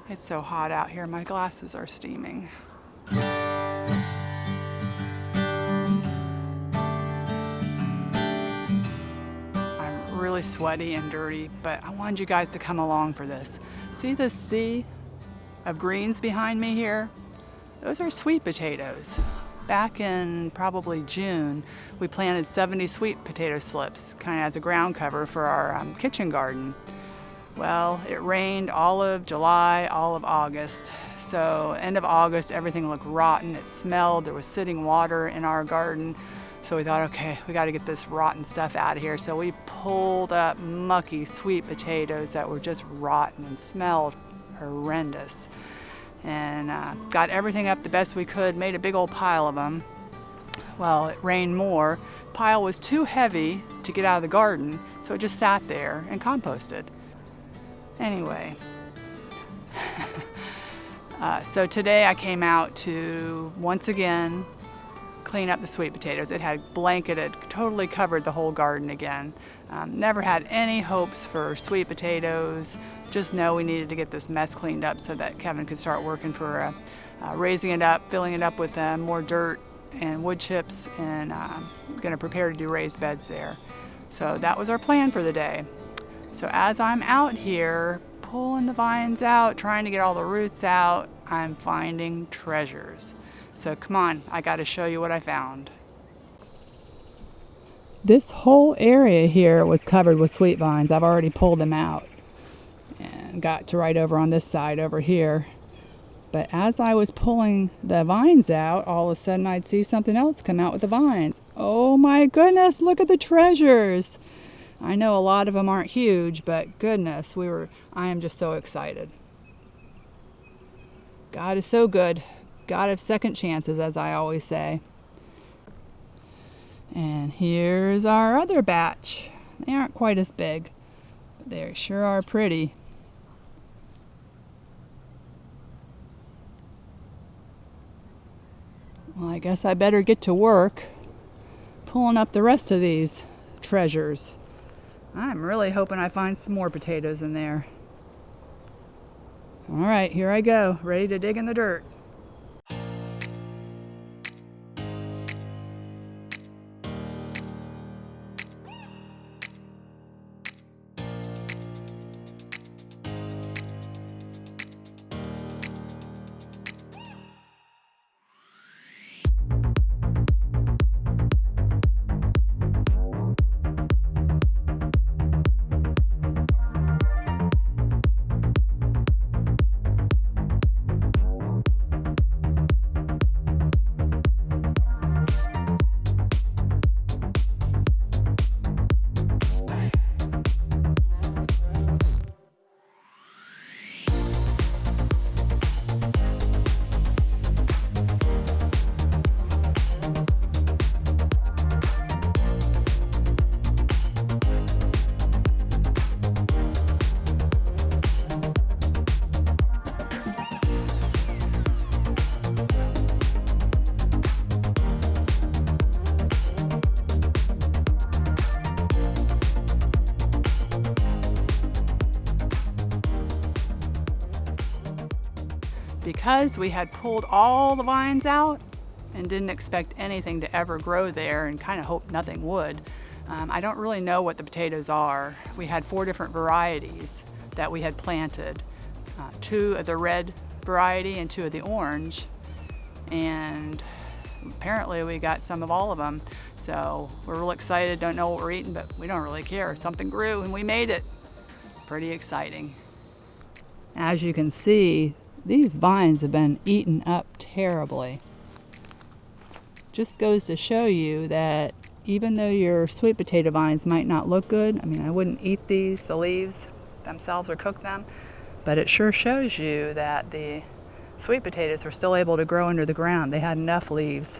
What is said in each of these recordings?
It's so hot out here, my glasses are steaming. I'm really sweaty and dirty, but I wanted you guys to come along for this. See this sea of greens behind me here? Those are sweet potatoes. Back in probably June, we planted 70 sweet potato slips, kind of as a ground cover for our kitchen garden. Well, it rained all of July, all of August. So end of August, everything looked rotten. It smelled. There was sitting water in our garden. So we thought, okay, we got to get this rotten stuff out of here. So we pulled up mucky sweet potatoes that were just rotten and smelled horrendous. And got everything up the best we could, made a big old pile of them. Well, it rained more. The pile was too heavy to get out of the garden, so it just sat there and composted. Anyway, so today I came out to once again clean up the sweet potatoes. It had blanketed, totally covered the whole garden again. Never had any hopes for sweet potatoes. Just know we needed to get this mess cleaned up so that Kevin could start working for raising it up, filling it up with more dirt and wood chips, and going to prepare to do raised beds there. So that was our plan for the day. So as I'm out here pulling the vines out, trying to get all the roots out, I'm finding treasures. So come on, I got to show you what I found. This whole area here was covered with sweet vines. I've already pulled them out and got to right over on this side over here. But as I was pulling the vines out, all of a sudden I'd see something else come out with the vines. Oh my goodness, look at the treasures. I know a lot of them aren't huge, but goodness, I am just so excited. God is so good. God of second chances, as I always say. And here's our other batch. They aren't quite as big, but they sure are pretty. Well, I guess I better get to work pulling up the rest of these treasures. I'm really hoping I find some more potatoes in there. All right, here I go, ready to dig in the dirt. Because we had pulled all the vines out and didn't expect anything to ever grow there and kind of hoped nothing would, I don't really know what the potatoes are. We had 4 different varieties that we had planted, 2 of the red variety and 2 of the orange, and apparently we got some of all of them. So we're real excited, don't know what we're eating, but we don't really care. Something grew and we made it. Pretty exciting. As you can see, these vines have been eaten up terribly. Just goes to show you that even though your sweet potato vines might not look good, I mean, I wouldn't eat these, the leaves themselves, or cook them, but it sure shows you that the sweet potatoes were still able to grow under the ground. They had enough leaves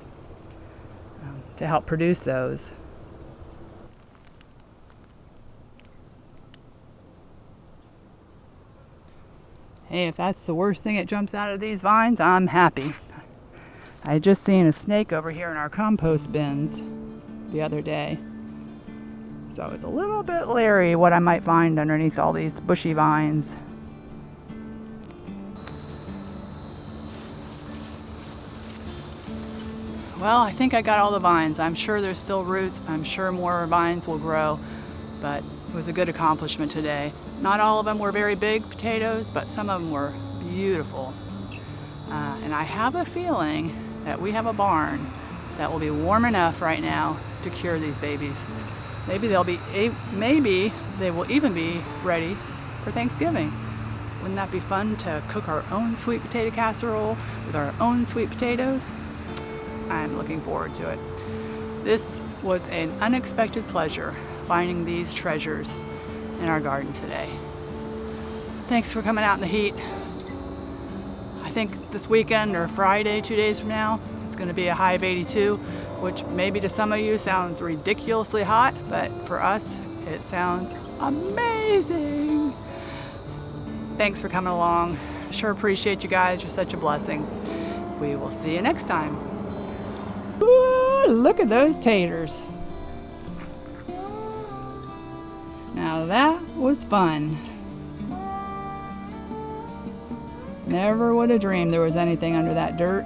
to help produce those. Hey, if that's the worst thing that jumps out of these vines, I'm happy. I had just seen a snake over here in our compost bins the other day. So it's a little bit leery what I might find underneath all these bushy vines. Well, I think I got all the vines. I'm sure there's still roots. I'm sure more vines will grow, but it was a good accomplishment today. Not all of them were very big potatoes, but some of them were beautiful. And I have a feeling that we have a barn that will be warm enough right now to cure these babies. Maybe they will even be ready for Thanksgiving. Wouldn't that be fun to cook our own sweet potato casserole with our own sweet potatoes? I'm looking forward to it. This was an unexpected pleasure finding these treasures in our garden today. Thanks for coming out in the heat. I think this weekend or Friday, 2 days from now, it's going to be a high of 82, which maybe to some of you sounds ridiculously hot, but for us, it sounds amazing. Thanks for coming along. Sure appreciate you guys. You're such a blessing. We will see you next time. Ooh, look at those taters. Now that was fun. Never would have dreamed there was anything under that dirt.